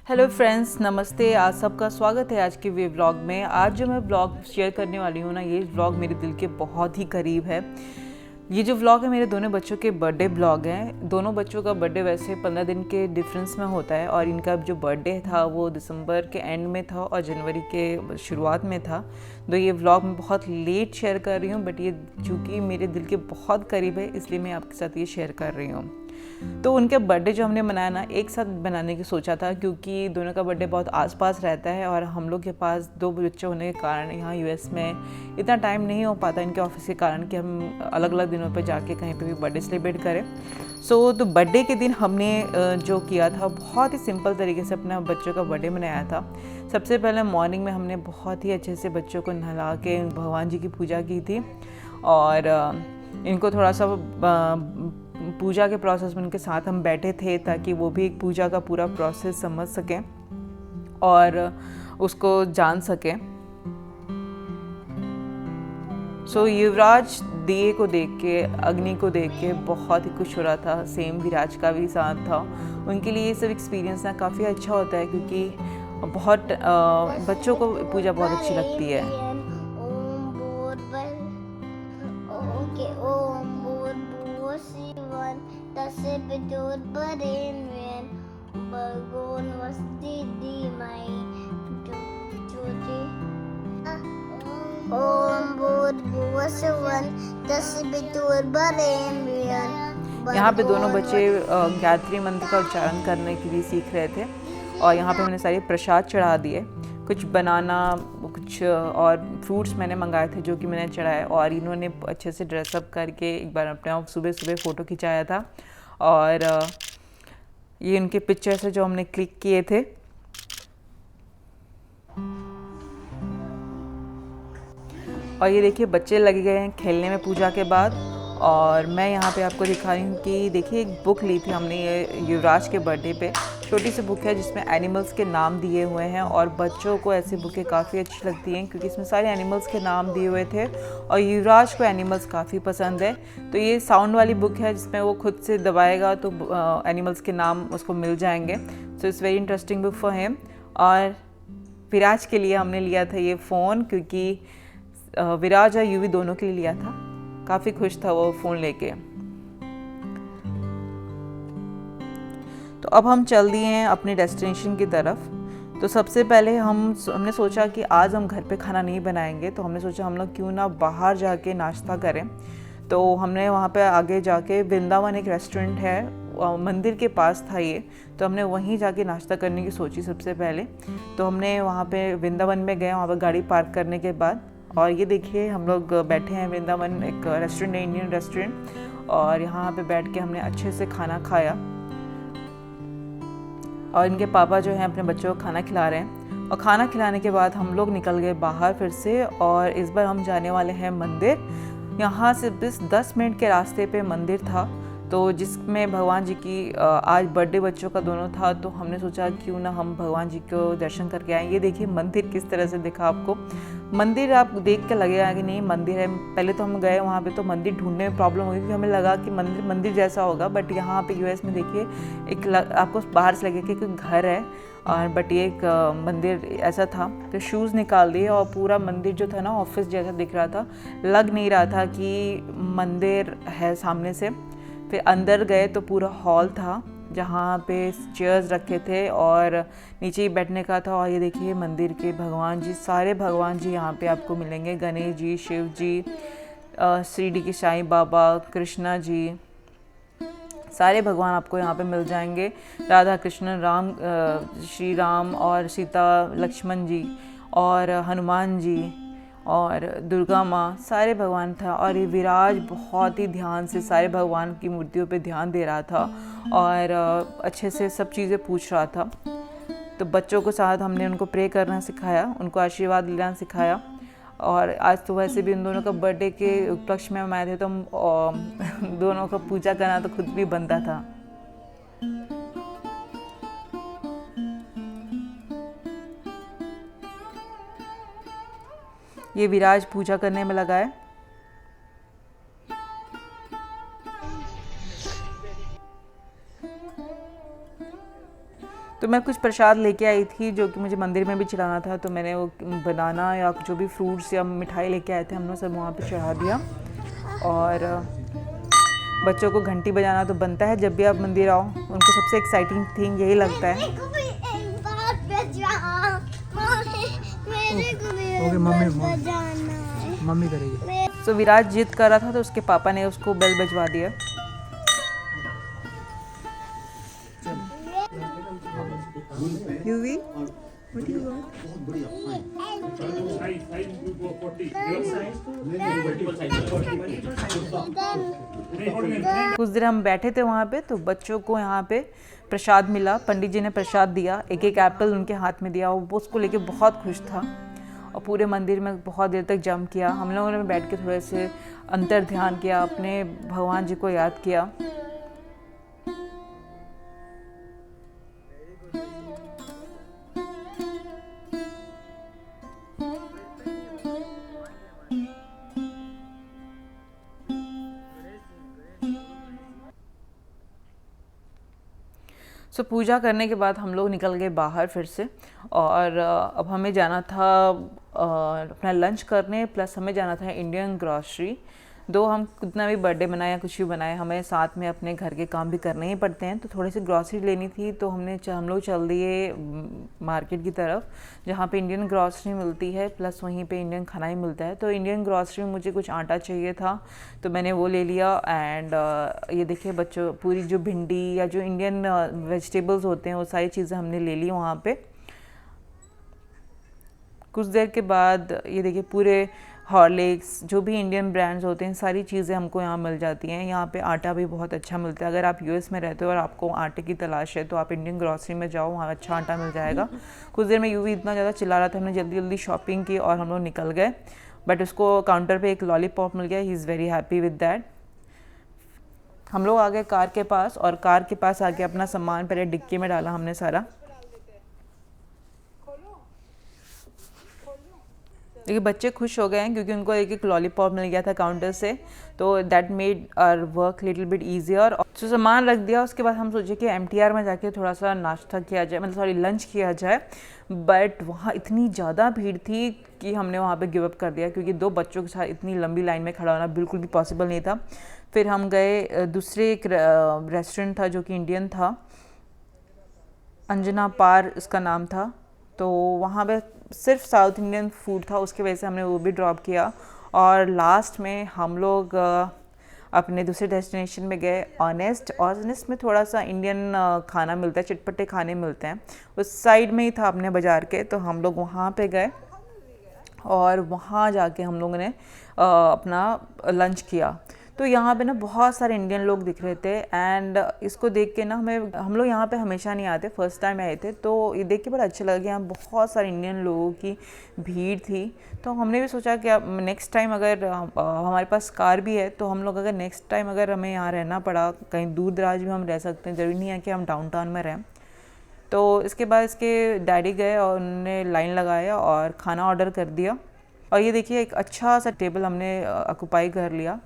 Hello friends, नमस्ते। आज सबका स्वागत है आज के वे व्लॉग में। आज जो मैं व्लॉग शेयर करने वाली हूँ ना, ये व्लॉग मेरे दिल के बहुत ही करीब है। ये जो व्लॉग है मेरे दोनों बच्चों के बर्थडे व्लॉग हैं। दोनों बच्चों का बर्थडे वैसे 15 दिन के डिफरेंस में होता है और इनका जो बर्थडे था वो दिसंबर के एंड में था और जनवरी के शुरुआत में था। तो ये व्लॉग मैं बहुत लेट शेयर कर रही हूँ, बट ये चूँकि मेरे दिल के बहुत करीब है इसलिए मैं आपके साथ ये शेयर कर रही हूँ। तो उनके बर्थडे जो हमने मनाया ना, एक साथ बनाने की सोचा था, क्योंकि दोनों का बर्थडे बहुत आसपास रहता है और हम लोग के पास 2 बच्चे होने के कारण यहाँ यूएस में इतना टाइम नहीं हो पाता इनके ऑफिस के कारण कि हम अलग अलग दिनों पर जाके कहीं पे भी बर्थडे सेलिब्रेट करें। तो बर्थडे के दिन हमने जो किया था, बहुत ही सिंपल तरीके से अपना बच्चों का बर्थडे मनाया था। सबसे पहले मॉर्निंग में हमने बहुत ही अच्छे से बच्चों को नहला के भगवान जी की पूजा की थी और इनको थोड़ा सा पूजा के प्रोसेस में उनके साथ हम बैठे थे ताकि वो भी एक पूजा का पूरा प्रोसेस समझ सकें और उसको जान सकें। युवराज दिए को देख के, अग्नि को देख के बहुत ही खुश हो रहा था। सेम विराज का भी साथ था। उनके लिए ये सब एक्सपीरियंस ना काफ़ी अच्छा होता है, क्योंकि बहुत बच्चों को पूजा बहुत अच्छी लगती है। यहाँ पे दोनों बच्चे गायत्री मंत्र का उच्चारण करने के लिए सीख रहे थे और यहाँ पे मैंने सारे प्रसाद चढ़ा दिए। कुछ बनाना, कुछ और फ्रूट्स मैंने मंगाए थे जो कि मैंने चढ़ाए, और इन्होंने अच्छे से ड्रेसअप करके एक बार अपने आप सुबह सुबह फ़ोटो खिंचाया था। और ये उनके पिक्चर्स है जो हमने क्लिक किए थे। और ये देखिए बच्चे लगे गए हैं खेलने में पूजा के बाद। और मैं यहाँ पे आपको दिखा रही हूँ कि देखिए एक बुक ली थी हमने ये युवराज के बर्थडे पे। छोटी सी बुक है जिसमें एनिमल्स के नाम दिए हुए हैं और बच्चों को ऐसी बुकें काफ़ी अच्छी लगती हैं क्योंकि इसमें सारे एनिमल्स के नाम दिए हुए थे और युवराज को एनिमल्स काफ़ी पसंद है। तो ये साउंड वाली बुक है जिसमें वो खुद से दबाएगा तो एनिमल्स के नाम उसको मिल जाएंगे। So it's very interesting book for him. और विराज के लिए हमने लिया था ये फ़ोन, क्योंकि विराज और यूवी दोनों के लिए लिया था। काफ़ी खुश था वो फ़ोन लेके। तो अब हम चल दिए हैं अपने डेस्टिनेशन की तरफ। तो सबसे पहले हमने सोचा कि आज हम घर पे खाना नहीं बनाएंगे, तो हमने सोचा हम लोग क्यों ना बाहर जाके नाश्ता करें। तो हमने वहाँ पे आगे जाके वृंदावन एक रेस्टोरेंट है, मंदिर के पास था ये, तो हमने वहीं जाके नाश्ता करने की सोची सबसे पहले। तो हमने वहाँ पे वृंदावन में गए, वहाँ पर गाड़ी पार्क करने के बाद। और ये देखिए हम लोग बैठे हैं वृंदावन, एक रेस्टोरेंट है, इंडियन रेस्टोरेंट, और यहाँ पे बैठ के हमने अच्छे से खाना खाया। और इनके पापा जो हैं अपने बच्चों को खाना खिला रहे हैं। और खाना खिलाने के बाद हम लोग निकल गए बाहर फिर से, और इस बार हम जाने वाले हैं मंदिर। यहाँ से बस 10 मिनट के रास्ते पे मंदिर था, तो जिसमें भगवान जी की आज बर्थडे बच्चों का दोनों था, तो हमने सोचा क्यों ना हम भगवान जी को दर्शन करके आएँ। ये देखिए मंदिर किस तरह से दिखा आपको। मंदिर आप देख के लगेगा कि नहीं मंदिर है। पहले तो हम गए वहाँ पे तो मंदिर ढूंढने में प्रॉब्लम हुई, क्योंकि हमें लगा कि मंदिर जैसा होगा, बट यहाँ पे यूएस में देखिए आपको बाहर से लगेगा कि घर है, और बट ये एक मंदिर ऐसा था। तो शूज़ निकाल दिए और पूरा मंदिर जो था ना ऑफिस जैसा दिख रहा था, लग नहीं रहा था कि मंदिर है सामने से। फिर अंदर गए तो पूरा हॉल था जहाँ पे चेयर्स रखे थे और नीचे ही बैठने का था। और ये देखिए मंदिर के भगवान जी, सारे भगवान जी यहाँ पे आपको मिलेंगे। गणेश जी, शिव जी, शिरडी के साईं बाबा, कृष्णा जी, सारे भगवान आपको यहाँ पे मिल जाएंगे। राधा कृष्ण, श्री राम और सीता, लक्ष्मण जी और हनुमान जी और दुर्गा माँ, सारे भगवान था। और ये विराज बहुत ही ध्यान से सारे भगवान की मूर्तियों पे ध्यान दे रहा था और अच्छे से सब चीज़ें पूछ रहा था। तो बच्चों के साथ हमने उनको प्रे करना सिखाया, उनको आशीर्वाद लेना सिखाया। और आज तो वैसे भी उन दोनों का बर्थडे के उपलक्ष्य में हम आए थे, तो हम दोनों का पूजा करना तो खुद भी बनता था। ये विराज पूजा करने में लगा है। तो मैं कुछ प्रसाद लेके आई थी जो कि मुझे मंदिर में भी चढ़ाना था, तो मैंने वो बनाना या जो भी फ्रूट्स या मिठाई लेके आए थे हम लोग सब वहाँ पे चढ़ा दिया। और बच्चों को घंटी बजाना तो बनता है जब भी आप मंदिर आओ, उनको सबसे एक्साइटिंग थिंग यही लगता है। मम्मी करेगी। तो विराज जिद कर रहा था तो उसके पापा ने उसको बेल बजवा दिया। UV, what do you want? कुछ देर हम बैठे थे वहाँ पे, तो बच्चों को यहाँ पे प्रसाद मिला, पंडित जी ने प्रसाद दिया, एक एक एप्पल उनके हाथ में दिया, वो उसको लेके बहुत खुश था और पूरे मंदिर में बहुत देर तक जंप किया। हम लोगों ने बैठ के थोड़े से अंतर ध्यान किया, अपने भगवान जी को याद किया। सो पूजा करने के बाद हम लोग निकल गए बाहर फिर से, और अब हमें जाना था अपना लंच करने, प्लस हमें जाना था इंडियन ग्रॉसरी। दो हम कितना भी बर्थडे बनाए या कुछ भी बनाए, हमें साथ में अपने घर के काम भी करने ही पड़ते हैं, तो थोड़ी सी ग्रॉसरी लेनी थी, तो हम लोग चल दिए मार्केट की तरफ जहाँ पे इंडियन ग्रॉसरी मिलती है, प्लस वहीं पे इंडियन खाना ही मिलता है। तो इंडियन ग्रॉसरी में मुझे कुछ आटा चाहिए था तो मैंने वो ले लिया। एंड ये देखिए बच्चों, पूरी जो भिंडी या जो इंडियन वेजिटेबल्स होते हैं वो सारी चीज़ें हमने ले ली वहाँ पे। कुछ देर के बाद ये देखिए पूरे हॉर्लिक्स, जो भी इंडियन ब्रांड्स होते हैं, सारी चीज़ें हमको यहाँ मिल जाती हैं। यहाँ पे आटा भी बहुत अच्छा मिलता है। अगर आप यूएस में रहते हो और आपको आटे की तलाश है तो आप इंडियन ग्रॉसरी में जाओ, वहाँ अच्छा आटा मिल जाएगा। कुछ देर में यूवी इतना ज़्यादा चिल्ला रहा था, हमने जल्दी जल्दी शॉपिंग की और हम लोग निकल गए, बट उसको काउंटर पर एक लॉलीपॉप मिल गया। He is very happy with that. हम लोग आ गए कार के पास, और कार के पास आके अपना सामान पहले डिक्की में डाला हमने सारा। देखिए बच्चे खुश हो गए हैं क्योंकि उनको एक एक लॉलीपॉप मिल गया था काउंटर से, तो that made our work little bit easier. तो सामान रख दिया, उसके बाद हम सोचे कि MTR में जाके थोड़ा सा नाश्ता किया जाए, मतलब सॉरी लंच किया जाए, बट वहाँ इतनी ज़्यादा भीड़ थी कि हमने वहाँ पे गिव अप कर दिया, क्योंकि दो बच्चों के साथ इतनी लंबी लाइन में खड़ा होना बिल्कुल भी पॉसिबल नहीं था। फिर हम गए दूसरे एक रेस्टोरेंट था जो कि इंडियन था, अंजना पार इसका नाम था, तो वहाँ पे सिर्फ साउथ इंडियन फूड था, उसकी वजह से हमने वो भी ड्रॉप किया। और लास्ट में हम लोग अपने दूसरे डेस्टिनेशन में गए, ऑनेस्ट में थोड़ा सा इंडियन खाना मिलता है, चटपटे खाने मिलते हैं, उस साइड में ही था अपने बाज़ार के, तो हम लोग वहाँ पे गए और वहाँ जाके हम लोगों ने अपना लंच किया। तो यहाँ पे ना बहुत सारे इंडियन लोग दिख रहे थे, एंड इसको देख के ना हम लोग यहाँ पे हमेशा नहीं आते, फर्स्ट टाइम आए थे, तो ये देख के बड़ा अच्छा लगा। यहाँ बहुत सारे इंडियन लोगों की भीड़ थी, तो हमने भी सोचा कि अब नेक्स्ट टाइम अगर हमारे पास कार भी है तो हम लोग अगर नेक्स्ट टाइम अगर हमें यहाँ रहना पड़ा, कहीं दूर दराज भी हम रह सकते हैं, ज़रूरी नहीं है कि हम डाउनटाउन में रहें। तो इसके बाद इसके डैडी गए और उन्होंने लाइन लगाया और खाना ऑर्डर कर दिया, और ये देखिए एक अच्छा सा टेबल हमने ऑक्यूपाई कर लिया।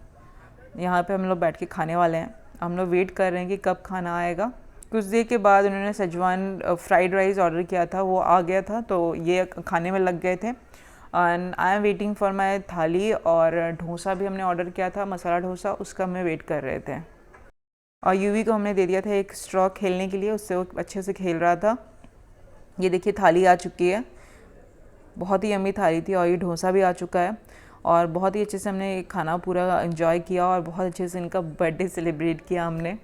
यहाँ पे हम लोग बैठ के खाने वाले हैं, हम लोग वेट कर रहे हैं कि कब खाना आएगा। कुछ देर के बाद उन्होंने सजवान फ्राइड राइस ऑर्डर किया था, वो आ गया था, तो ये खाने में लग गए थे। And I am waiting for my थाली, और डोसा भी हमने ऑर्डर किया था, मसाला डोसा, उसका हमें वेट कर रहे थे। और यूवी को हमने दे दिया था एक स्ट्रॉ खेलने के लिए, उससे वो अच्छे से खेल रहा था। ये देखिए थाली आ चुकी है, बहुत ही यम्मी थाली थी, और ये डोसा भी आ चुका है, और बहुत ही अच्छे से हमने खाना पूरा एंजॉय किया, और बहुत अच्छे से इनका बर्थडे सेलिब्रेट किया हमने।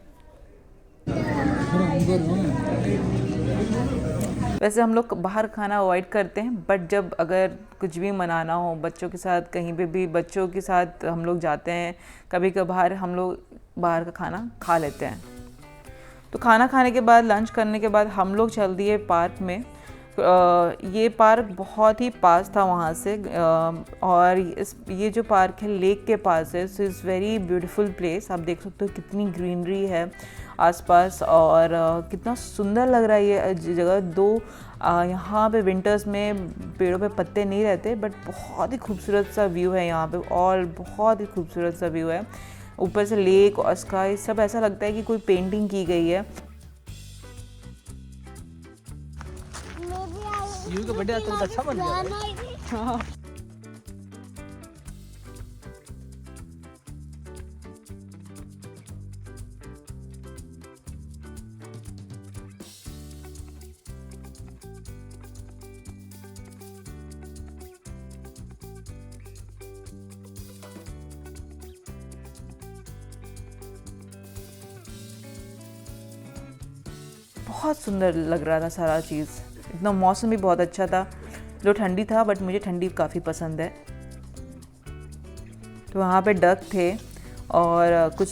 वैसे हम लोग बाहर खाना अवॉइड करते हैं, बट जब अगर कुछ भी मनाना हो बच्चों के साथ, कहीं पे भी बच्चों के साथ हम लोग जाते हैं, कभी कभार हम लोग बाहर का खाना खा लेते हैं। तो खाना खाने के बाद, लंच करने के बाद हम लोग चल दिए पार्क में। ये पार्क बहुत ही पास था वहाँ से, और ये जो पार्क है लेक के पास है, so is very beautiful place. आप देख सकते हो कितनी ग्रीनरी है आसपास, और कितना सुंदर लग रहा है ये जगह। यहाँ पे विंटर्स में पेड़ों पे पत्ते नहीं रहते, बट बहुत ही खूबसूरत सा व्यू है यहाँ पे, और बहुत ही खूबसूरत सा व्यू है। ऊपर से लेक और स्काई सब ऐसा लगता है कि कोई पेंटिंग की गई है। यू का बर्थडे आज तो बहुत अच्छा बन गया। हाँ। बहुत सुंदर लग रहा था सारा चीज़, इतना मौसम भी बहुत अच्छा था, जो ठंडी था बट मुझे ठंडी काफ़ी पसंद है। तो वहाँ पे डक थे और कुछ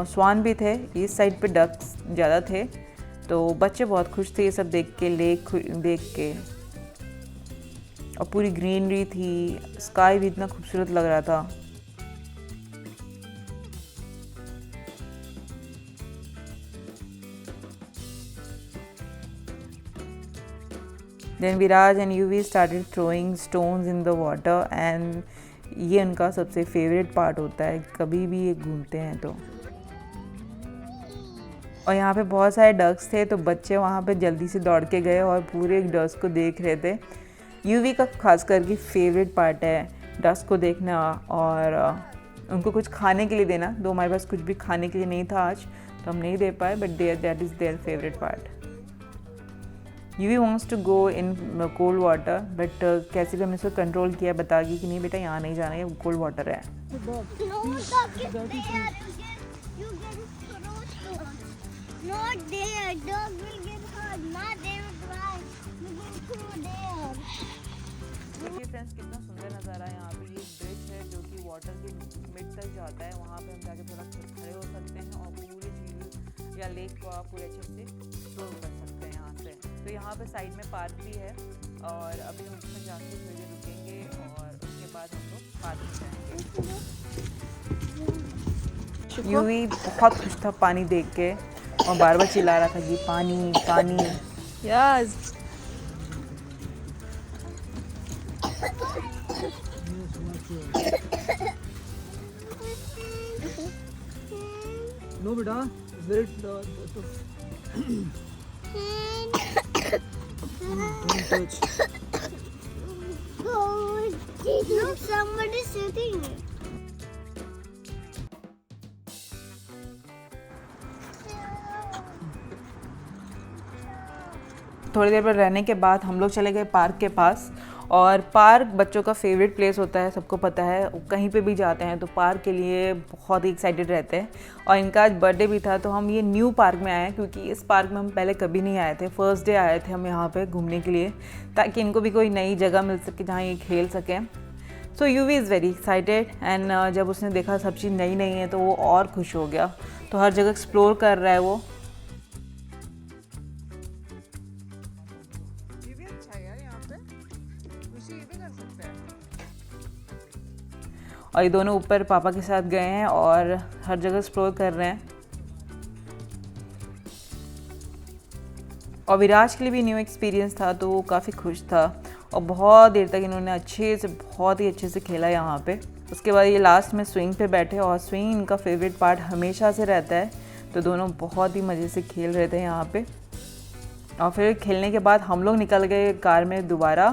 स्वान भी थे, इस साइड पे डक्स ज़्यादा थे। तो बच्चे बहुत खुश थे ये सब देख के, लेक देख के, और पूरी ग्रीनरी थी, स्काई भी इतना खूबसूरत लग रहा था। Then Viraj and Yuvi started throwing stones in the water and ये उनका सबसे फेवरेट पार्ट होता है कभी भी ये घूमते हैं तो। और यहाँ पे बहुत सारे डक्स थे तो बच्चे वहाँ पे जल्दी से दौड़ के गए और पूरे डक्स को देख रहे थे। यूवी का खास करके फेवरेट पार्ट है डक्स को देखना और उनको कुछ खाने के लिए देना। तो हमारे पास कुछ भी खाने के लिए नहीं था आज, तो हम नहीं दे पाए, but that is their favourite part. Yuvi wants to go in cold water, but कैसे भी हमने उसको कंट्रोल किया, बता गई कि नहीं बेटा यहाँ नहीं जाना है, कोल्ड वाटर है। देखिए फ्रेंड्स कितना सुंदर नज़ारा है यहाँ पे। ये ब्रिज है जो कि वाटर के मिड तक जाता है, वहाँ पे हम जाके थोड़ा खड़े हो सकते हैं और पूरे झील या लेक को आप पूरे अच्छे से एक्सप्लोर कर सकते हैं यहाँ से। तो यहाँ पे साइड में पार्क भी है और अभी हम उसमें जाके थोड़ी देर रुकेंगे और उसके बाद हम लोग पार्क में जाएंगे। यूवी बहुत खुश था पानी देख के और बार बार चिल्ला रहा था कि पानी पानी। यस। नो बेटा, very touch. Look, somebody sitting. थोड़ी देर पर रहने के बाद हम लोग चले गए पार्क के पास। और पार्क बच्चों का फेवरेट प्लेस होता है, सबको पता है। कहीं पे भी जाते हैं तो पार्क के लिए बहुत ही एक्साइटेड रहते हैं। और इनका आज बर्थडे भी था तो हम ये न्यू पार्क में आए हैं, क्योंकि इस पार्क में हम पहले कभी नहीं आए थे। फर्स्ट डे आए थे हम यहाँ पे घूमने के लिए, ताकि इनको भी कोई नई जगह मिल सके जहाँ ये खेल सकें। So Yuvi is very excited and जब उसने देखा सब चीज़ नई नई है तो वो और खुश हो गया। तो हर जगह एक्सप्लोर कर रहा है वो। और ये दोनों ऊपर पापा के साथ गए हैं और हर जगह एक्सप्लोर कर रहे हैं। और विराज के लिए भी न्यू एक्सपीरियंस था तो वो काफ़ी खुश था और बहुत देर तक इन्होंने बहुत ही अच्छे से खेला यहाँ पे। उसके बाद ये लास्ट में स्विंग पे बैठे और स्विंग इनका फेवरेट पार्ट हमेशा से रहता है, तो दोनों बहुत ही मज़े से खेल रहे थे यहाँ पे। और फिर खेलने के बाद हम लोग निकल गए कार में दोबारा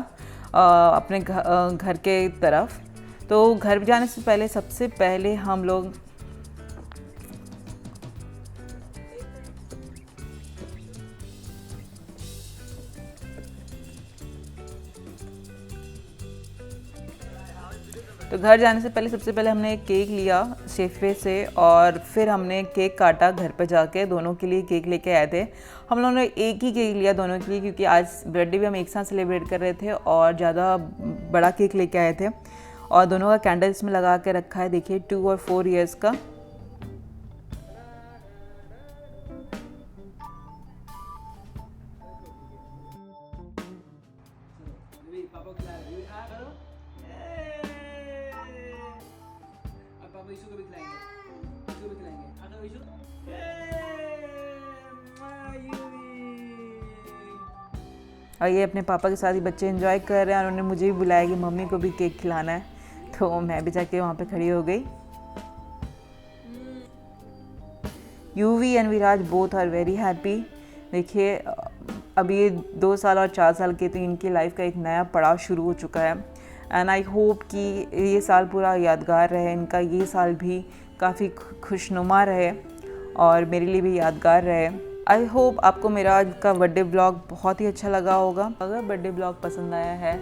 अपने घर के तरफ। तो घर जाने से पहले सबसे पहले हम लोग सबसे पहले हमने एक केक लिया शेफे से और फिर हमने केक काटा घर पे जाके। दोनों के लिए केक लेके आए थे। हम लोगों ने एक ही केक लिया दोनों के लिए, क्योंकि आज बर्थडे भी हम एक साथ सेलिब्रेट कर रहे थे और ज़्यादा बड़ा केक लेके आए थे। और दोनों का कैंडल इसमें लगा के रखा है, देखिए 2 और 4 इयर्स का। और ये अपने पापा के साथ ही बच्चे एंजॉय कर रहे हैं। और उन्होंने मुझे भी बुलाया कि मम्मी को भी केक खिलाना है, तो मैं भी जाके वहाँ पे खड़ी हो गई। Yuvi and Viraj both are very happy. देखिए अब ये 2 साल और 4 साल के, तो इनकी लाइफ का एक नया पड़ाव शुरू हो चुका है। एंड आई होप कि ये साल पूरा यादगार रहे, इनका ये साल भी काफ़ी खुशनुमा रहे और मेरे लिए भी यादगार रहे। आई होप आपको मेरा आज का बर्थडे ब्लॉग बहुत ही अच्छा लगा होगा। अगर बर्थडे ब्लॉग पसंद आया है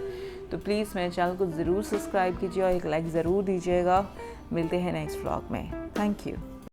तो प्लीज़ मेरे चैनल को ज़रूर सब्सक्राइब कीजिए और एक लाइक ज़रूर दीजिएगा। मिलते हैं नेक्स्ट ब्लॉग में। Thank you.